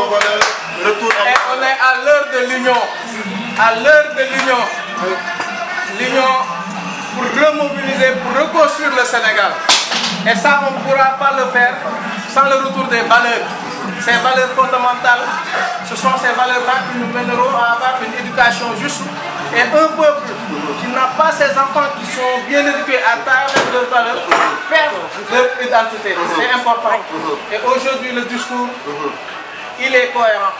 valeurs, retour à... Et on est à l'heure de l'union. À l'heure de l'union. L'union pour remobiliser, pour reconstruire le Sénégal. Et ça, on ne pourra pas le faire sans le retour des valeurs. Ces valeurs fondamentales, ce sont ces valeurs-là qui nous mèneront à avoir une éducation juste. Et un peuple qui n'a pas ses enfants qui sont bien éduqués à travers leurs valeurs, perd leur identité. C'est important. Et aujourd'hui, le discours, il est cohérent.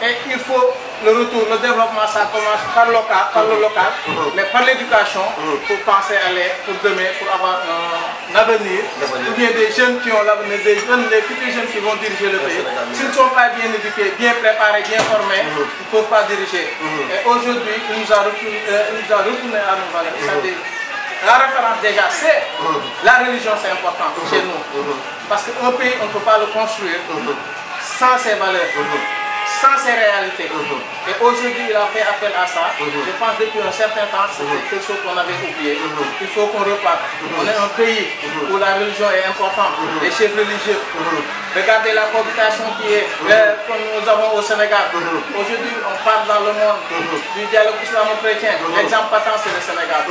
Et il faut le retour, le développement, ça commence par le local, mais par l'éducation, pour penser à l'air, pour demain, pour avoir un avenir. Ou bien des jeunes qui ont l'avenir, des futurs jeunes qui vont diriger le pays. S'ils ne sont pas bien éduqués, bien préparés, bien formés, ils ne peuvent pas diriger. Et aujourd'hui, il nous a retourné à nos valeurs. La référence déjà, c'est la religion, c'est important chez nous. Parce qu'un pays, on ne peut pas le construire sans ses valeurs, sans ses réalités. Et aujourd'hui, il a fait appel à ça. Je pense que depuis un certain temps, c'était quelque chose qu'on avait oublié. Il faut qu'on reparte. On est un pays où la religion est importante, les chefs religieux. Regardez la cohabitation que nous avons au Sénégal. Aujourd'hui, on parle dans le monde du dialogue islamo-chrétien. L'exemple patent, c'est le Sénégal.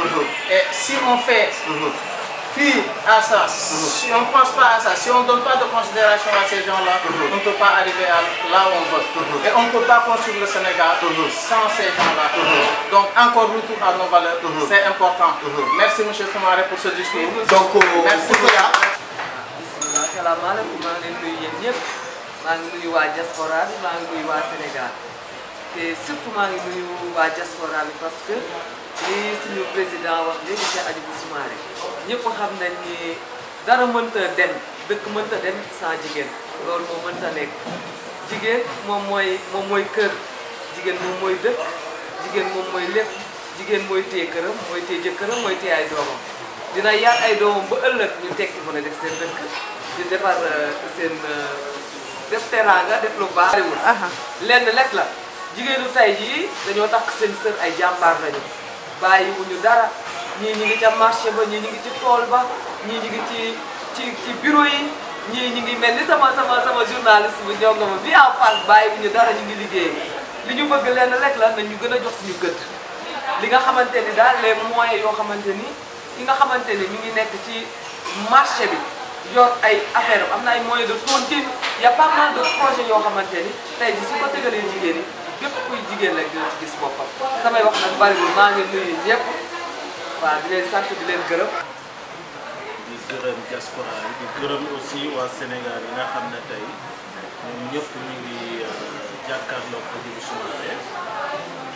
Et si on fait à ça, si on ne pense pas à ça, si on ne donne pas de considération à ces gens-là, on ne peut pas arriver là où on veut. Et on ne peut pas construire le Sénégal sans ces gens-là. Donc encore retour à nos valeurs, c'est important. Merci M. Soumaré pour ce discours. Donc, merci beaucoup. Asalaamaaleykum, maa ngi leen nuyu yéen ñëpp, maa ngi nuyu waa diaspora bi, maa ngi nuyu waa Sénégal te surtout maa ngi nuyu waa diaspora bi parce que li suñu président wax léegi Cheikh Hadjibou Soumaré ñëpp xam nañ ni dara mënta dem dëkk mënta dem sans jigéen loolu moo mënta nekk jigéen moom mooy kër jigéen moom mooy dëkk jigéen moom mooy lépp jigéen mooy téye këram mooy téye jëkkëram mooy téye ay doomam dina yar ay doomam ba ëllëg ñu tekki mën a def seen dëkk di defar seen def teraanga def lu bariwul lenn lekk la jigéenu tey jii dañoo takk seen sër ay jàmbaar lañu bàyyiwuñu dara ñii ñi ngi ca marché ba ñii ñi ngi ci tool ba ñii ñi ngi ci bureau yi ñii ñi ngi mel ni sama journaliste bu ñoo nga ma bi en face bàyyiwuñu dara ñu ngi liggéey li ñu bëgg lenn lekk la nañ ñu gën a jox suñu gëdd li nga xamante ni daal les moyens yoo xamante ni ki nga xamante ni ñu ngi nekk ci marché bi yor ay affaire am na ay moyens de tontine y a pas mal de projets yoo xamante ni tey ji su ko tegalee jigéen yi bépp kuy jigéen rek dina ci gis boppam samay wax nag bariwul maa ngi nuyu ñëpp waaw di leen sant di leen gërëm. di gërëm diaspora yi di gërëm aussi waa Sénégal yi nga xam ne tey ñoom ñëpp ñu ngi jàkkaarloo Hadjibou Soumaré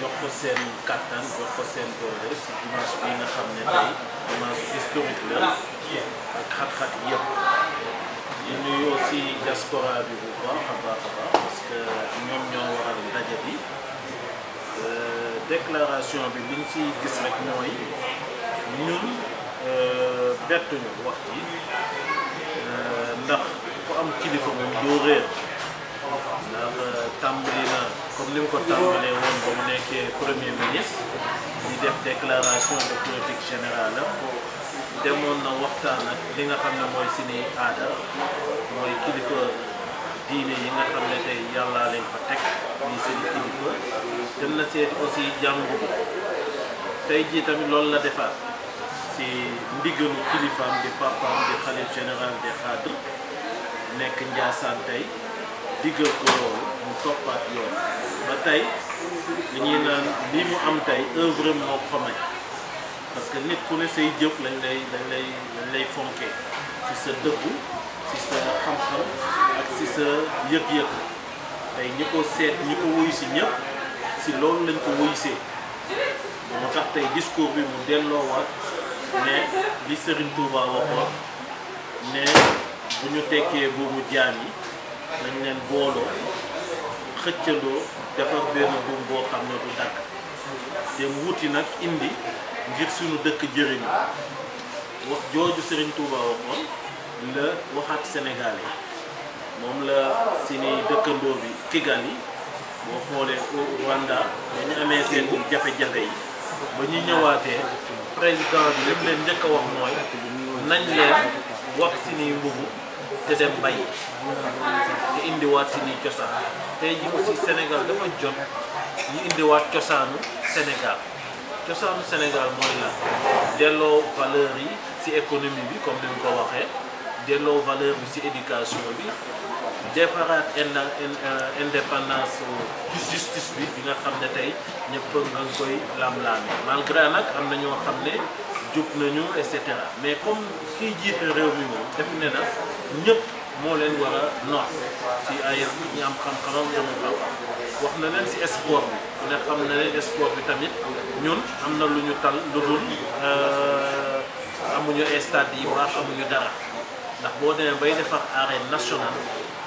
jox ko seen kattan jox ko seen doole si dimanche bi nga xam ne tey dimanche historique la ak xat-xat yëpp di nuyu aussi diaspora bi bu baax a baax parce que ñoom ñoo waral ndaje bi déclaration bi liñ ci gis rek mooy ñun bettuñu wax ji ndax ku am kilifa moom doo réer ndax tàmbali na comme ni mu ko tàmbalee woon ba mu nekkee premier ministre di def déclaration de politique générale demoon na waxtaan ak li nga xam ne mooy suñuy aada mooy kilifa diine yi nga xam ne tey yàllaa leen fa teg ni seen kilifa dem na seeti aussi jàngu bi tey jii tamit loolu la defaat si ndigalu kilifaam di papaam di xalif général des xaadr nekk Njaasaan tey diggal ko loolu mu toppaat yoon ba tey li ñuy naan lii mu am tey œuvre moo ko may parce que nit ku ne say jëf lañ lay fonkee si sa dëggu si sa xam-xam ak si sa yëg-yëg tey ñi ko seet ñi ko wuyu si ñëpp si loolu lañ ko wuyusee moo tax tey discours bi mu delloowaat ne li Serigne Touba waxoon ne bu ñu tekkee buumu jaam yi nañ leen booloo xëccandoo defar benn buum boo xam ne du dagg te mu wuti nag indi ngir suñu dëkk jëriñu wax jooju Serigne Touba waxoon la waxaat Sénégal yi moom la suñu dëkkandoo bi Kigali boo xoolee Rwanda ba ñu amee seen jafe-jafe yi ba ñu ñëwaatee président bi lépp leen njëkk a wax mooy nañ leen wax suñuy mbubu te dem bay te indiwaat suñuy cosaan tey ji aussi Sénégal dafa jot ñu indiwaat cosaanu Sénégal mooy la delloo valeur yi ci économie bi comme ni nga ko waxee delloo valeur bi ci éducation bi defaraat indépendance justice bi nga xam ne tey ñëpp nga koy lam-laame malgré nag am na ñoo xam ne jub nañu et cetera mais comme kiy jiite réew mi moom def ne na ñëpp moo leen war a noot ci ay ñi am xam-xamam ñamul xam wax na leen ci sport bi ku ne xam na ne sport bi tamit ñun am na lu ñu tal lu dul amuñu stade yi baax amuñu dara ndax boo demee bay defar arène nationale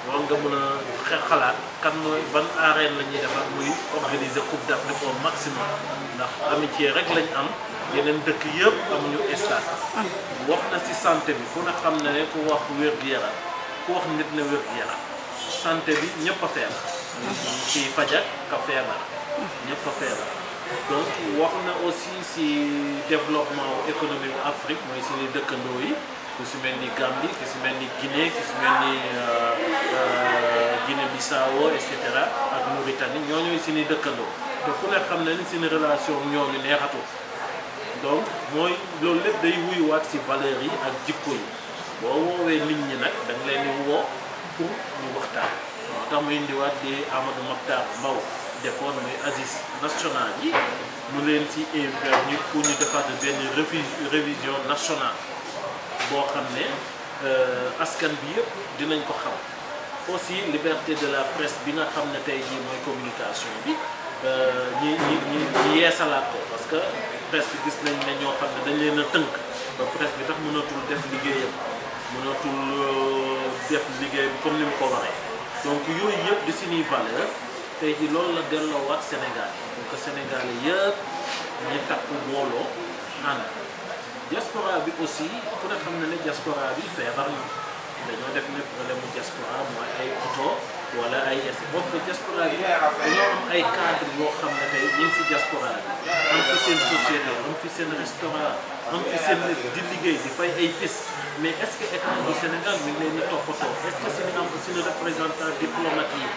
war nga mën a xalaat kan mooy ban arène la ñuy defar muy organiser coupe d'Afrique au maximum ndax amitié rek lañ am yeneen dëkk yëpp amuñu stade wax na ci santé bi ku ne xam na ne ku wax wér-gu-yaram ku wax nit ne wér-gu-yaram santé bi ñëpp a feebar ci fajak ka feebar ñëpp a feebar donc wax na aussi ci développement économique Afrique mooy suñuy dëkkandoo yi ku si mel ni Gambie ku si mel ni Guinée ku si mel ni Guinée-Bissau et cetera ak Mauritanie ñooñu suñuy dëkkandoo te ku ne xam na ni suñu relation ñooñu neexatu donc mooy loolu lépp day wuyuwaat ci valeurs yi ak jikko yi boo woowee nit ñi nag da nga leen di woo pour ñu waxtaan moo tax mu indiwaat di Amadou Mahtar Mbow defoon muy Aziz national yi mu leen ci invité ñu pour ñu defaat benn révision nationale boo xam ne askan bi yëpp dinañ ko xam aussi liberté de la presse bi nga xam ne tey jii mooy communication bi ñi yeesalaat ko parce que presse bi gis nañ ne ñoo xam ne dañ leen a tënk ba presse bi tax mënatul def liggéeyam mënatul def liggéeyam comme ni mu ko waxee donc yooyu yëpp di suñuy valeur tey jii loolu la delloowaat Sénégal donc Sénégal yëpp ñi takku booloo ànd diaspora bi aussi ku ne xam na ne diaspora bi feebar na dañoo def ne problème mu diaspora mooy ay oto wala ay es bokk diaspora bi dañoo am ay cadre yoo xam ne tey ñu ngi si diaspora bi am fi seen société am fi seen restaurant am fi seen di liggéey di fay ay fis mais est-ce que état du Sénégal mi ngi leen di toppatoo est-ce que suñu am suñu représentant diplomate yi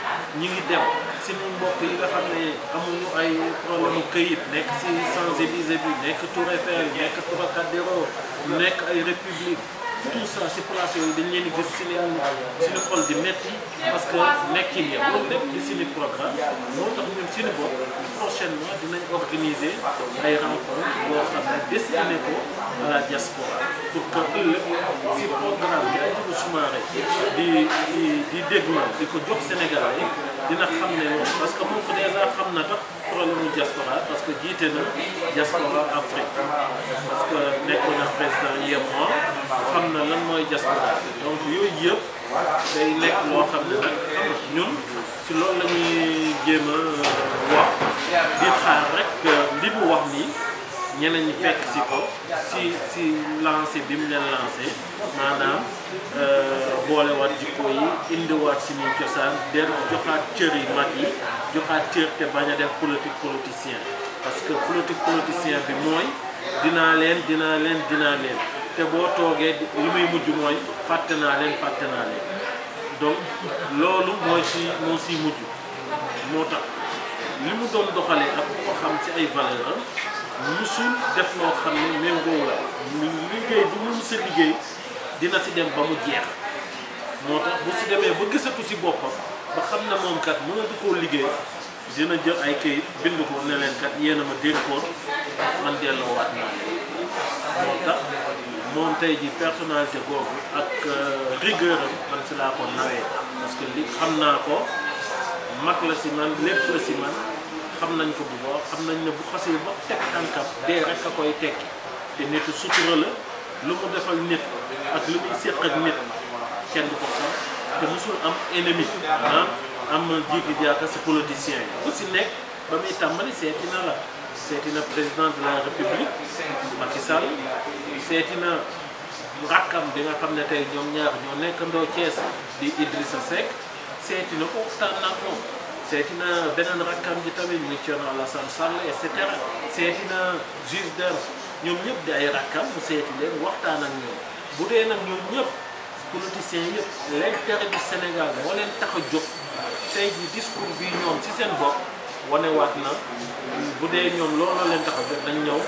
ñi ngi dem suñu mbokk yi nga xam ne amuñu ay problème mu këyit nekk si Champs-Élysées bi nekk Tour Eiffel nekk Trocadéro nekk ay République tout ça si place yooyu dañ leen di gis suñu xol di metti parce que nekkin ya loolu lépp di suñu programme moo tax ñun suñu bopp prochainement dinañ organiser ay rencontre boo xam ne destiné ko à la diaspora pour que ëllëg si programme bi ay Hadjibou Soumaré di dégmal di ko jox Sénégalais dina xam ne moom parce que moom ko déjà xam na tax problème mu diaspora parce que jiite na diaspora Afrique parce que nekkoon na président yémo xam na lan mooy diaspora donc yooyu yëpp day nekk loo xam ne nag ñun si loolu la ñuy jéem a wax di xaar rek li mu wax nii ñeneen ñi fekk si ko si lancé bi mu leen lancé maanaam boolewaat jikko yi indiwaat suñuy cosaan den joxaat cër yi mag yi joxaat cër te bañ a def politique politicien parce que politique politicien bi mooy dinaa leen te boo toogee li muy mujj mooy fàtte naa leen donc loolu moo si mujj moo tax li mu doon doxalee ak ko xam ci ay valeur am musul def loo xam ne méngoo la liggéey bu mu sa liggéey dina si dem ba mu jeex moo tax bu si demee ba gisatu si boppam ba xam ne moom kat mënatu koo liggéey dina jël ay këyit bind ko ne leen kat yéen a ma dénkoon man delloowaat naa leen moo tax moom tey ji personnalité googu ak rigueur am man si laa ko nawee parce que li xam naa ko mag la si man lépp la si man xam nañ ko bu baax xam nañ ne bu xasee ba teg tànkam dee rek a koy tekki te nitu sutura la lu mu defal nit ak lu muy séq ak nit kenn du ko xam te musul am ennemi am jiigi jaaka si politicien yi ku si nekk ba muy tàmbali seeti na président de la république Macky Sall seeti na rakkam bi nga xam ne tey ñoom ñaar ñoo nekkandoo Thiès di Idrissa Seck seeti na ko waxtaan na moom seeti na beneen rakkam ji tamit muy Thierno Alassane Sall et cetera seeti na juge ñoom ñëpp di ay rakkam mu seeti leen waxtaan ak ñoom bu dee nag ñoom ñëpp politiciens yëpp l'intérêt du Sénégal moo leen tax a jóg tey jii discours bi ñoom ci seen bopp wanewaat na bu dee ñoom looloo leen tax a jóg dañ ñëw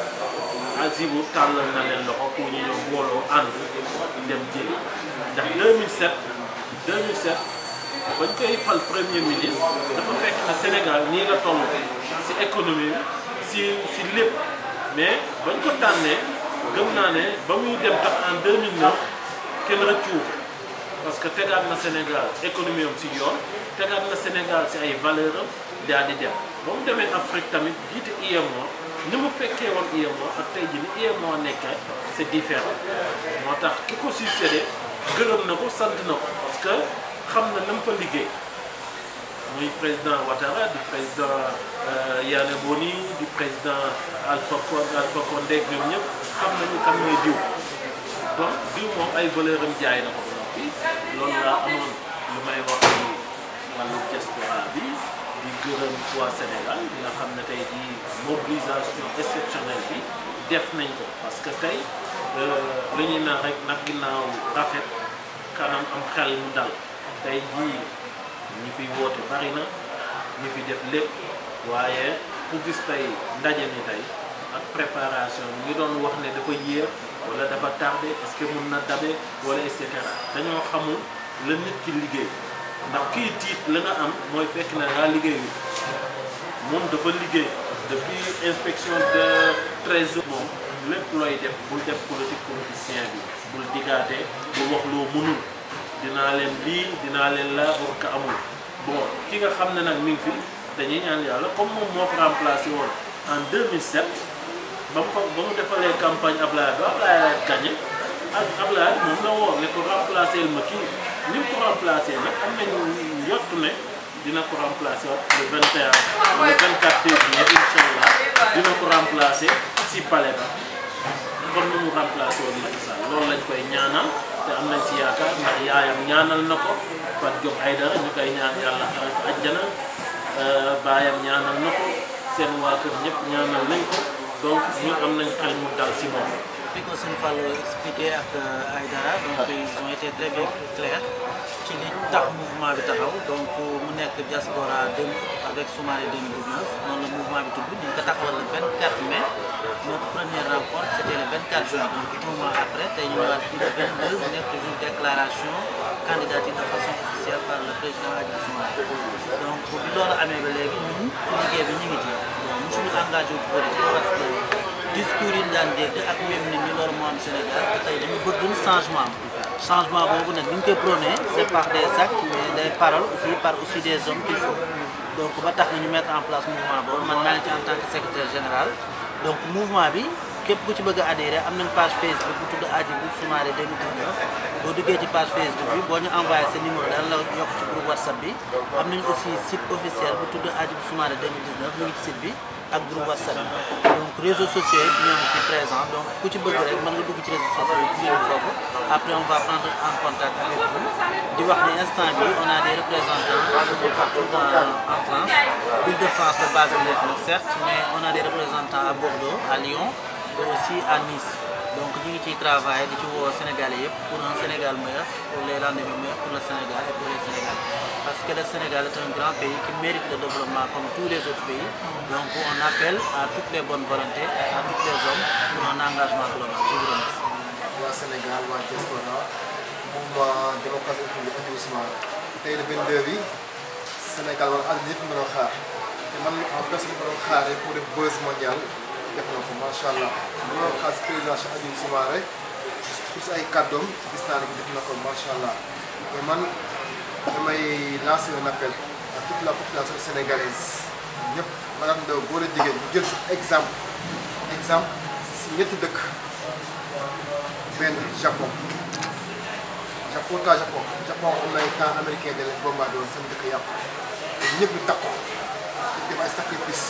Hadjibou tàllal na leen loxo pour ñu ñëw booloo ànd dem jëli ndax 2007 bañ koy fal premier ministre dafa fekk na Sénégal nii la toll ci économie bi ci lépp mais bañ ko tànnee gëm naa ne ba muy dem tax en 2009 kenn rëccuwul parce que tegaat na Sénégal économie am ci yoon tegaat na Sénégal ci ay valeur am daal di dem ba mu demee Afrique tamit jiite UEMOA ni mu fekkee woon UEMOA ak tey jii ni UEMOA nekkee c'est différent moo tax ki ko succédé gërëm na ko sant na ko parce que xam na na mu fa liggéey muy président Ouattara di président Yane Boni di président Alpha Condé ñoom ñëpp xam nañu kan mooy diw donc diw moom ay valeur am jaay na ko ba noppi loolu laa amoon lu may wax ci wàllu diaspora bi di gërëm waa Sénégal bi nga xam ne tey di mobilisation exceptionnelle bi def nañ ko parce que tey li ñuy naan rek nag ginnaaw rafet kanam am xel mu dal tey jii ñi fi woote bari na ñi fi def lépp waaye ku gis tey ndaje mi tey ak préparation bi ngi doon wax ne dafa yéex wala dafa tardé est-ce que mën na dabe wala et cetera dañoo xamul la nit ki liggéey ndax kii tiit la nga am mooy fekk na ngaa liggéeyu moom dafa liggéey depuis inspection de trésor moom lépp looy def bul def politicien bi bul digaate bul wax loo mënul dinaa leen lii dinaa leen laa war ko amul bon ki nga xam ne nag mi ngi fi dañuy ñaan yàlla comme moom moo ko remplacé woon en 2007 ba mu defalee campagne Ablaye ba Ablaye gagné ak Ablaye moom la woo ne ko remplacé ma kii ni mu ko remplacé nag am nañu yottu ne dina ko remplacé le 21 le 24 février incha allah dina ko remplacé si palais ba comme ni mu remplacé woon Macky Sall loolu lañ koy ñaanal te am nañ si yaakaar ndax yaayam ñaanal na ko Fatou Diop Aïdara ñu koy ñaan yàlla xare ko àjjana baayam ñaanal na ko seen waa kër ñëpp ñaanal nañ ko donc ñun am nañ xel mu dal si moom. Puis que Sëñ Fallou expliqué ak Aïdara donc ils ont été très bien clairs ci li tax mouvement bi taxaw donc mu nekk diaspora avec Soumaré 2019 noonu la mouvement bi tudd ñu ngi ko taxawal le 24 mai notre première rencontre c'était le 24 juin donc 1 mois après tey ñu ñëwaat fii le 22 mu nekk une déclaration candidature de façon officielle par le président Hadjibou Soumaré donc bi loolu amee ba léegi ñun liggéey bi ñu ngi ci bon mosuñu engagé wu politique parce que discours yi ñu daan dégg ak même nit ñi loolu moo am Sénégal tey dañu bëgg changement changement boobu nag ni ñu koy prôné c'est par des actes mais des paroles aussi par aussi des hommes qu'il faut donc ba tax na ñu mettre en place mouvement boobu man maa ngi ci en tant que secrétaire général donc mouvement bi képp ku ci bëgg a adhéré am nañ page Facebook bu tudd Hadjibou Soumaré 2019 boo duggee ci page Facebook bi boo ñu envoyé sa numéro daan la yokk ci groupe WhatsApp bi am nañu aussi site officiel bu tudd Hadjibou Soumaré 2019 mu ngi ci site bi ak groupe WhatsApp bi donc réseaux sociaux yi ñoo ngi ci présent donc ku ci bëgg rek mën nga dugg ci réseaux sociaux yi ci foofu après on va prendre en contact avec vous di wax ni instant bi on a des représentants un peu partout en France Île-de-France de base bi nekk nag certes mais on a des représentants à Bordeaux à Lyon et aussi à Nice donc ñu ngi ciy travailler di ci woo Sénégalais yëpp pour un Sénégal meilleur pour les lendemains meilleurs pour le Sénégal et pour les Sénégalais parce que le Sénégal est un grand pays qui mérite le développement comme tous les autres pays donc on appelle à toutes les bonnes volontés et à tous les hommes pour un engagement global. Je vous remercie. waa Sénégal waa diaspora mouvement démocratique bi Hadjibou Soumaré tey le 22 bi Sénégal wala àdduna yëpp mën a xaar te man en personne ma doon xaaree pour def buzz mondial def na ko macha allah ma doon xaar si président Cheikh Hadjibou Soumaré pour si ay kàddoom gis naa ne def na ko macha allah mais man damay lancer un appel à toute la population sénégalaise ñëpp maanaam ndaw góor a jigéen ñu jël si exemple si ñetti dëkk. benn Japon am na ay temps américain de leen bombardé woon seen dëkk yàqu ñëpp ñu takku def ay sacrifice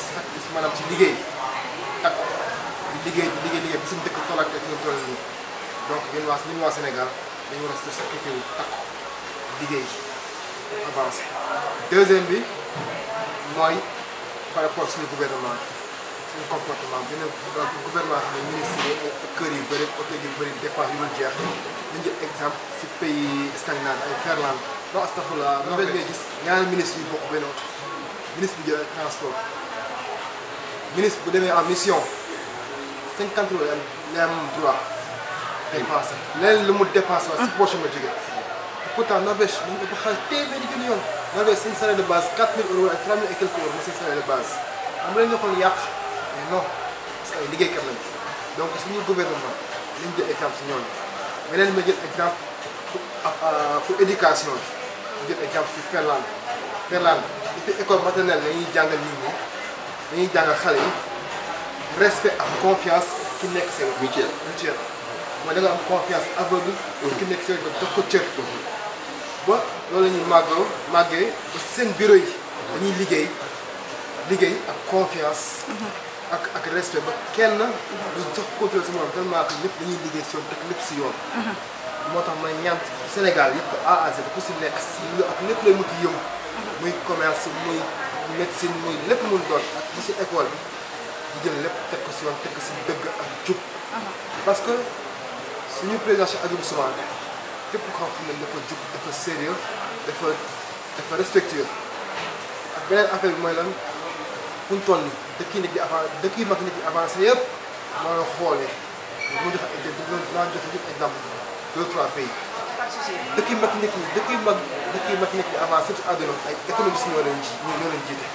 maanaam ci liggéey takku di liggéey bi seen dëkk tollante fi nga toll nii donc ñun waa Sénégal dañu war a sacrifié wu takku liggéey avancé. Deuxième bi mooy par rapport suñu gouvernement suñu comportement benn gouvernement xam ne ministre yi kër yu bëri oto yu bëri dépense yu dul jeex ñu jël exemple si pays scandinave ay Finlande non astafurlah Norvège ngay gis ñaari ministre yu bokk benn oto ministre bi jël transport ministre bu demee en mission 50 euros la am droit dépensé leneen lu mu dépensé waa si poche ma jóge pourtant Norvège ñu ngi ko xaalis téeméeri junni yoon Norvège seen salaire de base 4000 euros ak 3000 et quelques euros mooy seen salaire de base am leen ñoo xool yàq mais non parce que ay liggéeykat lañu donc suñu gouvernement lañ jël exemple si ñooñu beneen ma jël exemple pour éducation bi jël exemple si Finlande depuis école maternelle dañuy jàngal nit ñi dañuy jàngal xale yi respect ak confiance ki nekk seen mutuelle mooy da nga am confiance aveugle ki nekk seen jox ko cër ba loolu la ñuy màggee ba seen bureau yi dañuy liggéey ak confiance ak respect ba kenn du jox contrôle si moom tellement que ñëpp dañuy liggéey si yoon teg lépp si yoon moo tax may ñaan Sénégal yëpp A à Z ku si nekk si ak lépp lay muti yëngu muy commerce muy médecine muy lépp mun doon ak bu si école bi di jël lépp teg ko si yoon teg ko si dëgg ak jub parce que suñu président Cheikh Hadjibou Soumaré képp koo xam ne dafa jub dafa sérieux dafa respectueux ak beneen affaire bi mooy lan fu ñu toll nii dëkk yi nekk di avancé dëkk yi mag nekk di avancé yëpp moo la xoolee mu joxe exemple 2-3 pays dëkk yi mag nekk di avancé ci àdduna ay économistes ñoo leen jiite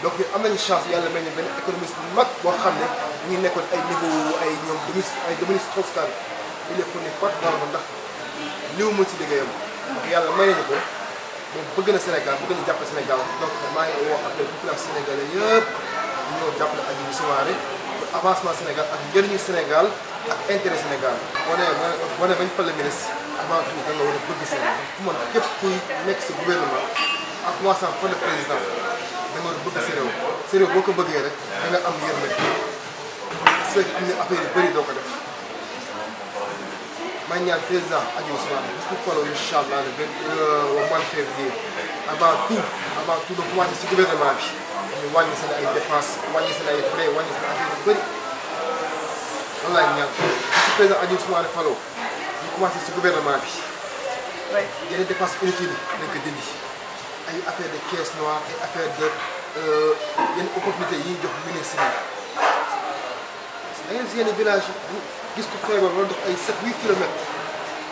donc ñu am nañu chance yàlla may ñu benn économiste bu mag boo xam ne ñu nekkoon ay niveau ay ñoom Dominique Strauss-Kahn il est connu partout dans le monde ndax li mu mën si liggéeyam ndax yàlla may nañu ko moom bëgg na Sénégal bëgg na jàppale Sénégal donc maa ngi woo ak les populations sénégalais yëpp ñu ñëw jàppale Hadjibou Soumaré pour avancement Sénégal ak njëriñu Sénégal ak intérêt Sénégal. boo nee bañ fal le ministre avant tout da nga war a bëgg Sénégal fu man képp kuy nekk si gouvernement en commençant par le président da nga war a bëgg sa réew boo ko bëggee rek da nga am yërmande parce que am na affaire yu bëri doo ko def. maa ngi ñaan président Hadjibou Soumaré bis bu faloo incha allah le mois de février avant tout de commencé si gouvernement bi ñu wàññi seen ay dépenses wàññi seen ay frais wàññi seen affaire yu bëri loolu laay ñaan si président Hadjibou Soumaré faloo ñu commencé si gouvernement bi yeneen dépenses inutiles yi dañ ko dindi ay affaire de caisse noire ay affaire de yenn opportunité yi ñuy jox ministre yi da ngeen si yenn village gis ko feebar wala dox ay 7-8 kilomètres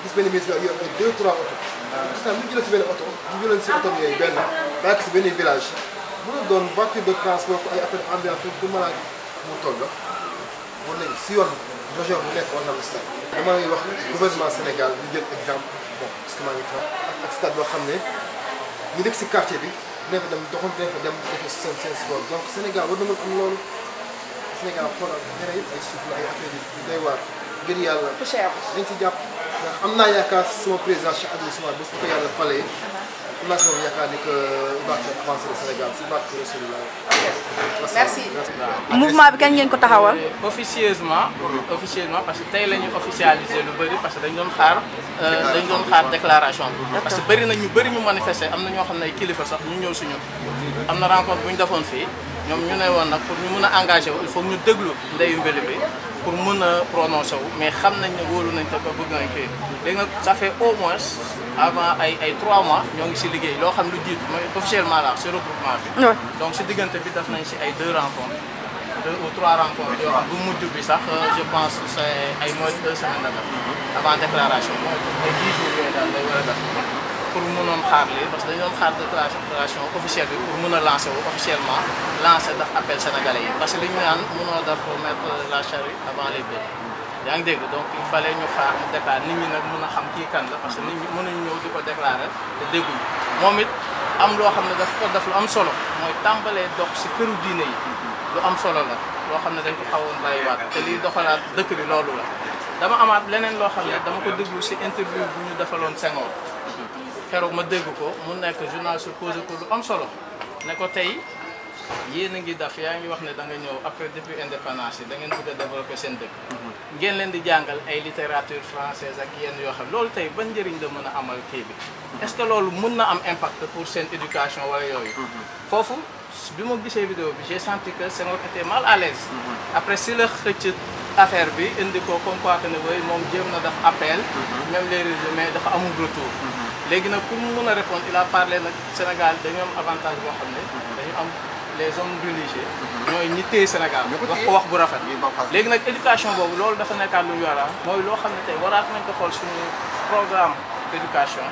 gis benn ministre yor ay 2-3 oto. pourtant ñu jëlee si benn oto ñu jëlee si oto yooyu benn bàyyi ko si benn village mën na doon voiture de transport ay affaire ambiance pour malade mu toll la war nañu si yoon région bu nekk war na la stade. dama lay wax gouvernement Sénégal ñu jël exemple bon parce que maa ngi fa ak stade boo xam ne ñu nekk si quartier bi dinañ fa dem doxal dinañ fa dem defi seen sport donc Sénégal war na mën am loolu. Sénégal xoolal ñeneen yëpp ay suuf la ay affaire yu doy waar ngir yàlla dañ ci jàpp ndax am naa yaakaar sama président Cheikh Hadjibou Soumaré ba su ko yàlla falee am naa sama yaakaar ni que il va faire avancer le Sénégal si barke Rasulullah. merci. mouvement bi kañ ngeen ko taxawal. officieusement parce que tey la ñu officialiser lu bëri parce que dañ doon xaar déclaration bi. parce que bëri na ñu manifester am na ñoo xam ne ay kilifa sax ñu ñëw si ñun. am na rencontre bu ñu defoon fii. ñoom ñu ne woon nag pour ñu mën a engagé wu il faut ñu déglu ndeyu mbili bi pour mën a prononcé wu mais xam nañ ne wóolu nañ te ba bëgg nañ kii léegi nag ça fait au moins avant ay 3 mois ñoo ngi si liggéey loo xam lu jiitu mooy officiellement là si regroupement bi. donc si diggante bi def nañ si ay 2 rencontres 2 ou 3 rencontres yoo xam bu mujj bi sax je pense c' est ay moins de 2 semaines la def avant déclaration bi ay 10 jours yooyu daal lay war a def. pour mënoon xaar lii parce que dañu doon xaar déclaration officielle bi pour mën a lancer wu officiellement lancer daf appel sénégalais yi parce que li ñu naan mënoo def mettre la charrue avant les bœufs yaa ngi dégg donc il fallait ñu xaar mu déclarer nit ñi nag mën a xam kii kan la parce que nit ñi mënuñu ñëw di ko déclarer te dégguñu moom it am loo xam ne daf ko def lu am solo mooy tàmbalee dox si këru diine yi lu am solo la loo xam ne dañ ko xawoon bàyyiwaat te liy doxalaat dëkk bi loolu la dama amaat leneen loo xam ne dama ko déglu si interview bu ñu defaloon Senghor keroog ma dégg ko mu nekk journaliste posé ko lu am solo ne ko tey yéen a ngi def yaa ngi wax ne da nga ñëw après depuis indépendance yi da ngeen bëgg a développer seen dëkk ngeen leen di jàngal ay littérature française ak yenn yoo xam loolu tey ban njëriñ la mën a amal kii bi est-ce que loolu mën na am impact pour seen éducation wala yooyu foofu bi ma gisee vidéo bi j'ai senti que Senghor était mal à l'aise après si la xëcc affaire bi indi ko comme quoi que ne woy moom jéem na def appel même les réseaux mais dafa amul retour léegi nag pour mu mën a répondre il a parlé nag Sénégal dañu am avantage boo xam ne dañu am les hommes religieux ñooy ñi téye Sénégal wax ko wax bu rafet léegi nag éducation boobu loolu dafa nekkaat lu ñu war a mooy loo xam ne tey waraat nañ ko xool suñu programme d'éducation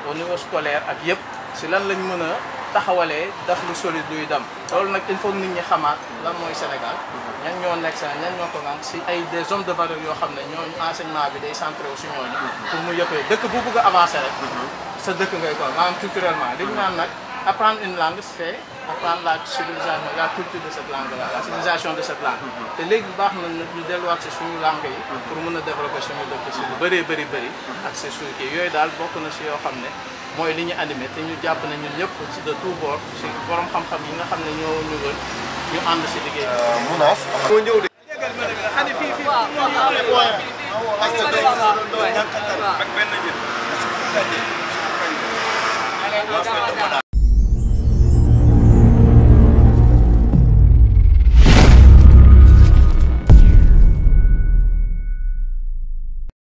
au niveau scolaire ak yëpp si lan lañ mën a taxawalee daf lu solide luy dem loolu nag il faut nit ñi xamaat lan mooy Sénégal ñan ñoo nekk sa ñan ñoo ko naan si ay des hommes de valeur yoo xam ne ñooñu enseignement bi day centré wu si ñooñu pour mu yëppee dëkk bu bëgg a avancer rek sa dëkk ngay ko maanaam culturellement li ñu naan nag apprendre une langue c'est apprendre la civilisation la culture de cette langue là la civilisation de cette langue te léegi baax na ñu delluwaat si suñu langue yi pour mën a développer suñu dëkk si lu bëree bëri ak si suñu kii yooyu daal bokk na si yoo xam ne mooy li ñu animé te ñu jàpp ne ñun ñëpp si de tout bord si borom xam-xam yi nga xam ne ñoo ñu wër ñu ànd si liggéey bi. Mounas. moo ñëw de. waaw